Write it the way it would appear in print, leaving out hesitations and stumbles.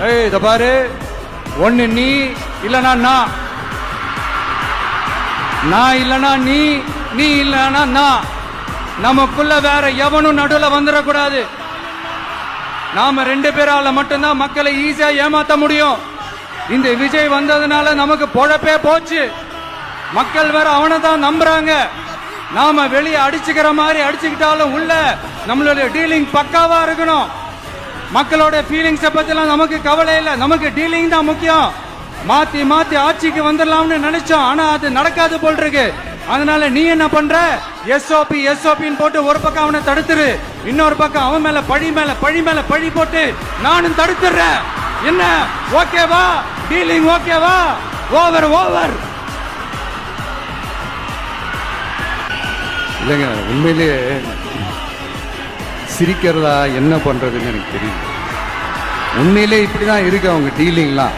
ஏய் இத பாரு, ஒண்ணு நீ இல்லனா நான் இல்லனா நீ, நீ இல்லனா நான். நமக்குள்ள வேற எவனும் நடுவுல வந்துடக்கூடாது. நாம 2 பேரால மட்டும்தான் மக்களை ஈஸியா ஏமாத்த முடியும். இந்த விஜய் வந்ததுனால நமக்கு பொழப்பே போச்சு. மக்கள் வேற அவனை தான் நம்புறாங்க. நாம வெளியே அடிச்சுக்கிற மாதிரி அடிச்சுக்கிட்டாலும் உள்ள நம்மளுடைய டீலிங் பக்காவா இருக்கணும். மக்களோட ஃபீலிங்ஸ பத்திலாம் நமக்கு கவலை இல்லை. நமக்கு டீலிங் தான் முக்கியம். மாத்தி மாத்தி ஆட்சிக்கு வந்துடலாம்னு நினைச்சோம், ஆனா அது நடக்காது போல் இருக்கு. அதனால நீ என்ன பண்ற? எஸ்ஓபின்னு போட்டு ஒரு பக்கம் அவனை தடுத்துரு, இன்னொரு பக்கம் அவன் மேல பழி போட்டு நானும் தடுத்துறேன். என்ன ஓகேவா? டீலிங் ஓகேவா? ஓவர். இல்லைங்க, உண்மையிலேயே சிரிக்கிறதா என்ன பண்றதுன்னு எனக்கு தெரியும். உண்மையிலே இப்படிதான் இருக்கு அவங்க டீலிங்லாம்.